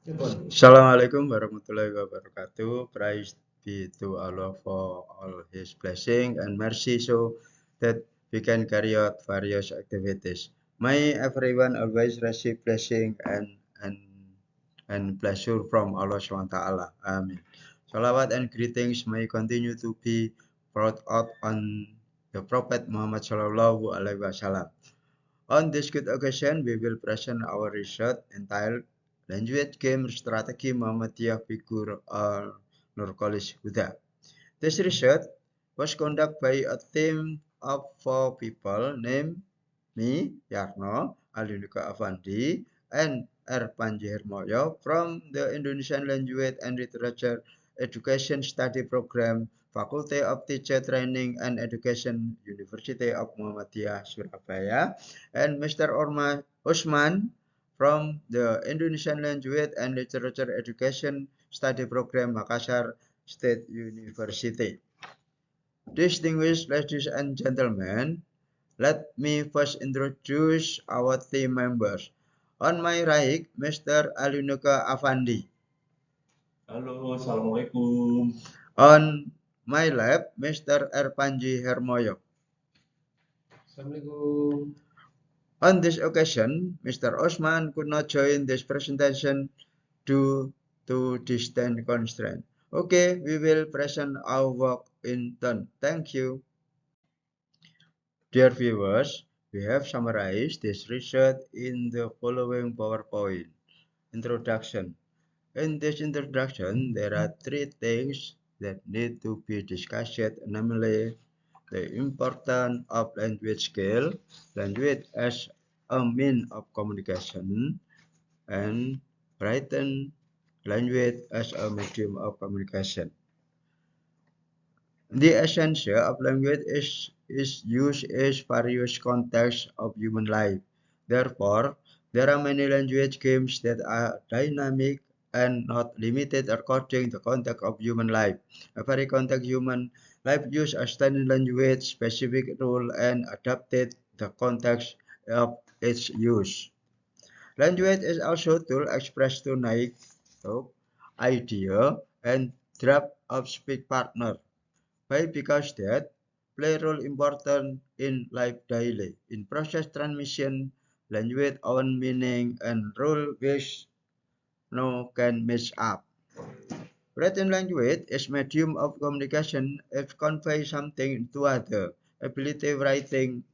Assalamualaikum warahmatullahi wabarakatuh. Praise be to Allah for all His blessing and mercy so that we can carry out various activities. May everyone always receive blessing and pleasure from Allah SWT. Amin. Salawat and greetings may continue to be brought out on the Prophet Muhammad Sallallahu Alaihi Wasallam. On this good occasion, we will present our research entitled Language Game Strategy Muhammadiyah Figure Nur Cholis Huda. This research was conducted by a team of 4 people named me, Yarno, Nuke Affandy, and Panji Hermoyo from the Indonesian Language and Literature Education Study Program, Faculty of Teacher Training and Education, University of Muhammadiyah Surabaya, and Mr. Usman from the Indonesian Language and Literature Education Study Program, Makassar State University. Distinguished ladies and gentlemen, let me first introduce our team members. On my right, Mr. Nuke Affandy. Halo, Assalamualaikum. On my left, Mr. Panji Hermoyo. Assalamualaikum. On this occasion, Mr. Usman could not join this presentation due to distance constraint. Okay, we will present our work in turn. Thank you. Dear viewers, we have summarized this research in the following PowerPoint. Introduction. In this introduction, there are 3 things that need to be discussed, namely the importance of language skill, language as a means of communication, and written language as a medium of communication. The essence of language is used in various contexts of human life. Therefore, there are many language games that are dynamic and not limited according to the context of human life. Every context human life use a standard language specific rule and adapted the context of its use. Language is also tool expressed to like, talk, idea, and draft of speak partner. Why? Because that play role important in life daily. In process transmission, language own meaning and role which no can mix up. Written language is medium of communication. It conveys something to other. Ability writing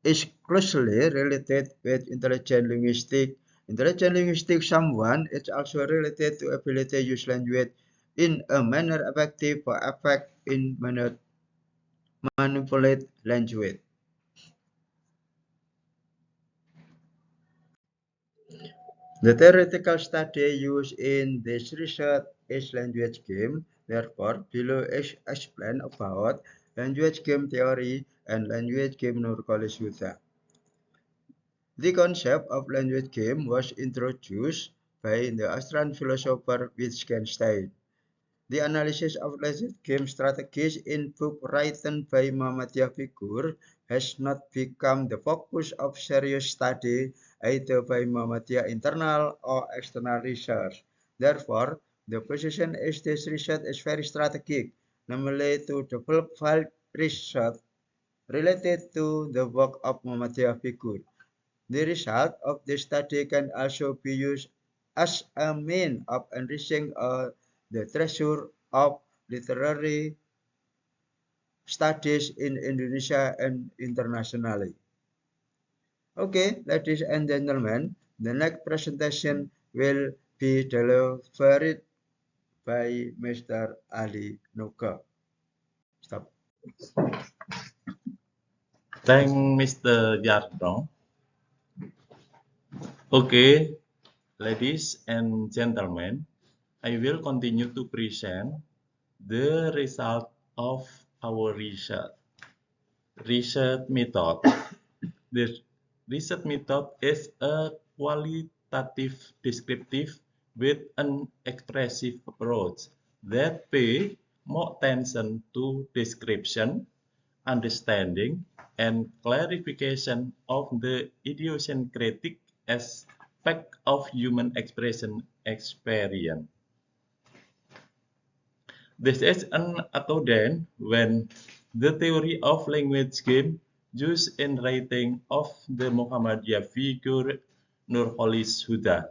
is closely related with intelligent linguistic. Intelligent linguistic someone is also related to ability to use language in a manner effective for effect in manipulate language. The theoretical study used in this research is language game. Therefore, below is explained about language game theory and language game Nur Cholis Huda. The concept of language game was introduced by the Austrian philosopher Wittgenstein. The analysis of language game strategies in book written by Muhammadiyah figure has not become the focus of serious study either by Muhammadiyah internal or external research. Therefore, the position is this research is very strategic, namely to develop field research related to the work of Muhammadiyah figure. The result of this study can also be used as a means of enriching the treasure of literary studies in Indonesia and internationally. Okay, ladies and gentlemen, the next presentation will be delivered by Mr. Ali Nuke. Stop. Thank Mr. Yarno. Okay, ladies and gentlemen, I will continue to present the result of our research. Research method. The research method is a qualitative descriptive with an expressive approach that pay more attention to description, understanding, and clarification of the idiosyncratic as fact of human expression experience. This is an accordance when the theory of language game used in writing of the Muhammadiyah figure Nur Cholis Huda.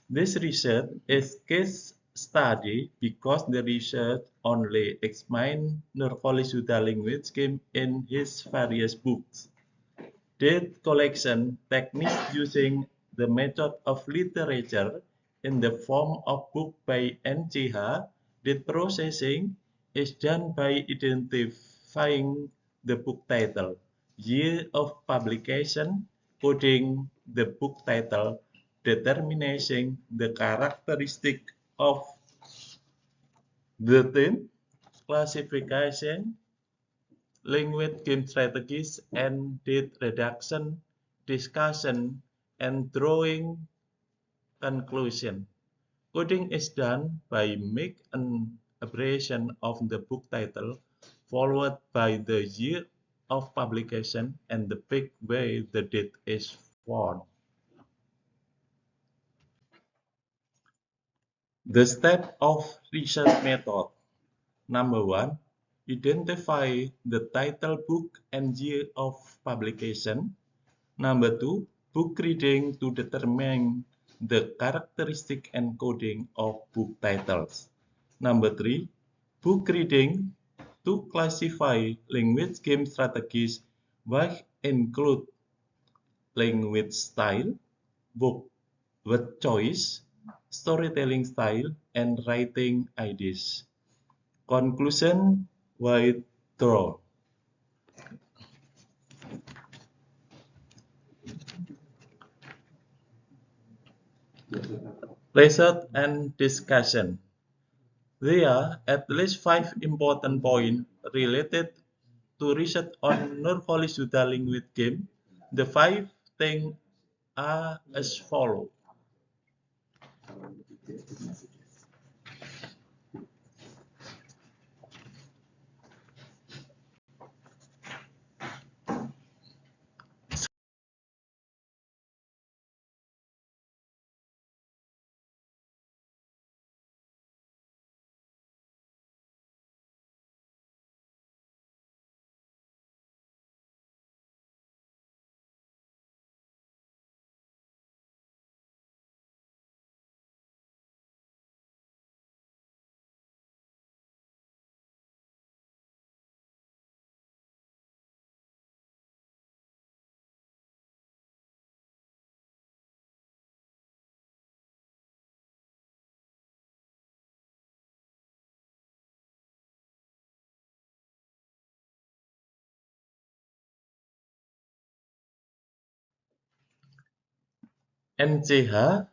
This research is case study because the research only examines Nur Cholis Huda language game in his various books. Data collection technique using the method of literature in the form of book by NCH. Data processing is done by identifying the book title, year of publication, coding the book title, determining the characteristic of the theme, classification, language game strategies, and data reduction, discussion, and drawing conclusion. Coding is done by make an abbreviation of the book title, followed by the year of publication and the page where the date is found. The step of research method. Number 1. Identify the title, book, and year of publication. Number 2. Book reading to determine the characteristic and coding of book titles. Number 3. Book reading to classify language game strategies, which include language style, book word choice, storytelling style, and writing ideas. Conclusion withdraw. Research and discussion. There are at least 5 important points related to research on Nur Cholis Huda language game. The 5 things are as follows. NCH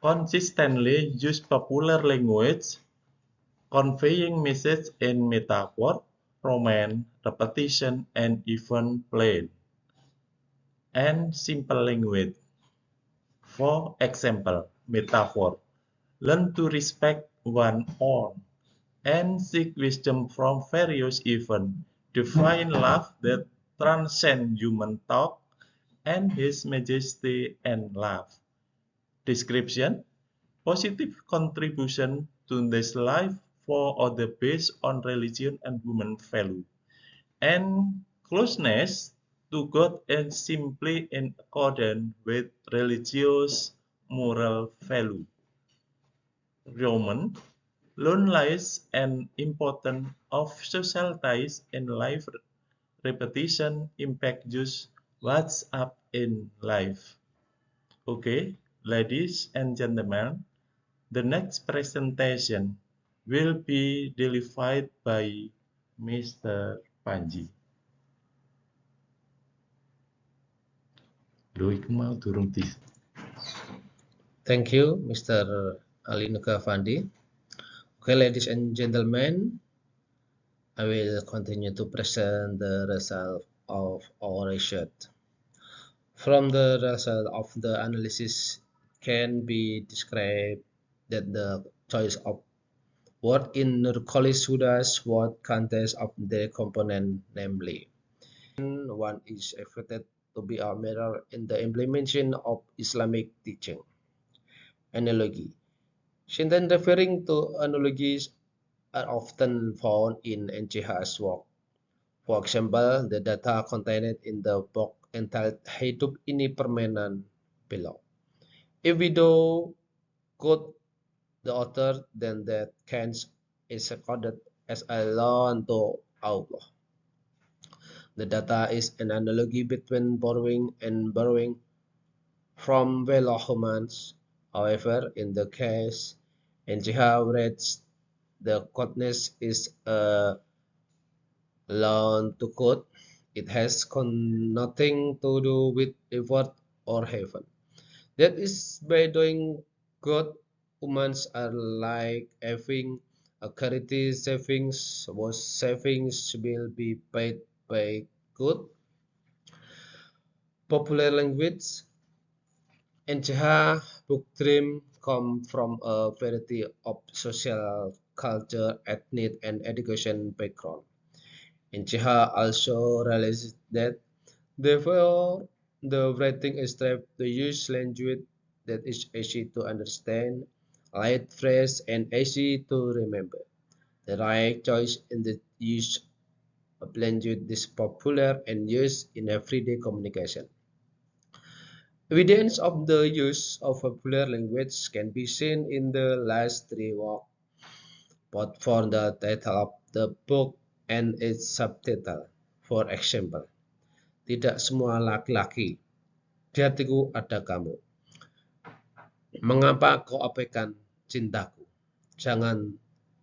consistently use popular language, conveying message in metaphor, romance, repetition, and even plain and simple language. For example, metaphor. Learn to respect one own and seek wisdom from various events. Define love that transcends human thought and His Majesty and love. Description. Positive contribution to this life for other based on religion and human value. And closeness to God is simply in accordance with religious moral value. Roman, loneliness and importance of social ties in life repetition impact just what's up in life. Okay, ladies and gentlemen, the next presentation will be delivered by Mr. Panji. Loh, iku mau durung di. Thank you, Mr. Nuke Affandy. Okay, ladies and gentlemen, I will continue to present the result of our research. From the result of the analysis can be described that the choice of word in Nur Cholis Huda's word contests of their component, namely, one is affected to be a mirror in the implementation of Islamic teaching. Analogy. Sentence referring to analogies are often found in NCH's work. For example, the data contained in the book entitled Hidup Ini Permainan below. If we do quote the author, then that Kant is recorded as a loan to Allah. The data is an analogy between borrowing and borrowing from fellow humans. However, in the case NCH reads, the quoteness is a loan to quote. It has nothing to do with effort or heaven. That is by doing good, humans are like having a charity savings. Those savings will be paid by good. Popular language. NCH book dream come from a variety of social, culture, ethnic, and education background. NCH also realized that therefore the writing is to use language that is easy to understand, light phrase, and easy to remember. The right choice in the use of language is popular and used in everyday communication. Evidence of the use of popular language can be seen in the last three works, both for the title of the book and its subtitle. For example, tidak semua laki-laki, di hatiku ada kamu. Mengapa kau abaikan cintaku? Jangan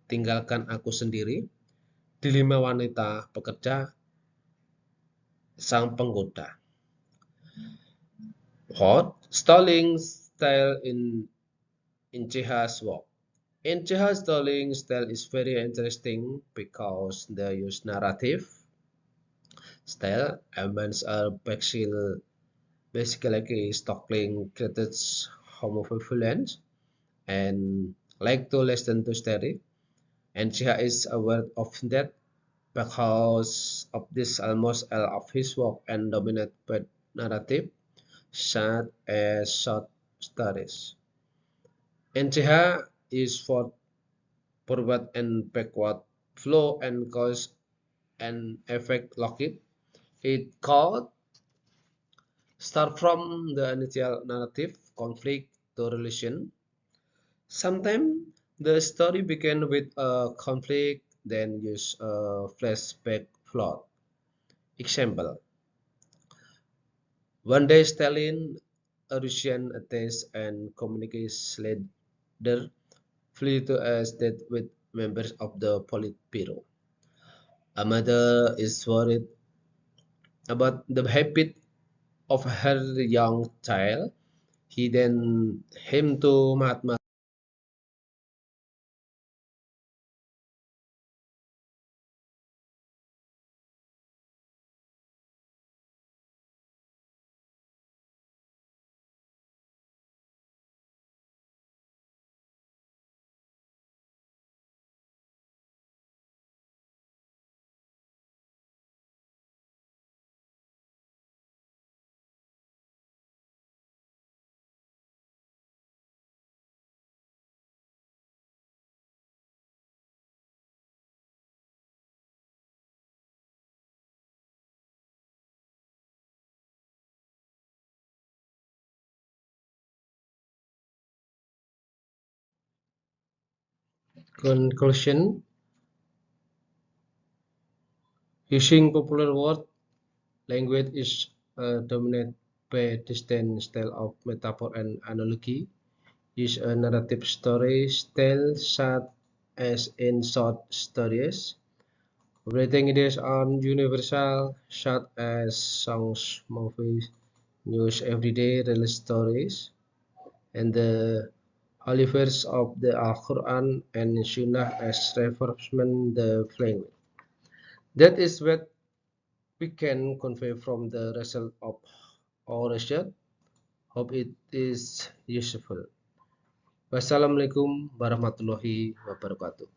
tinggalkan aku sendiri. Dilema wanita pekerja, sang penggoda. What? Storytelling style in NCH's work. NCH's storytelling style is very interesting because they use narrative style. Elements are basically stockling critics homophobia and like to listen to story. NCH is aware of that because of this almost all of his work and dominated by narrative such as short stories. NCH is for forward and backward flow and cause and effect logic. It called start from the initial narrative conflict to relation. Sometimes the story begins with a conflict, then use a flashback plot. Example: one day Stalin, a Russian atheist and communist leader, flew to a state with members of the Politburo. A mother is worried about the habit of her young child. He then him to Mahatma. Conclusion: using popular word language is dominated by distinct style of metaphor and analogy. Use a narrative story style such as in short stories. Writing ideas on universal such as songs, movies, news, everyday real stories, and the holy verse of the Al-Quran and Sunnah as reinforcement the language. That is what we can convey from the result of our research. Hope it is useful. Wassalamualaikum warahmatullahi wabarakatuh.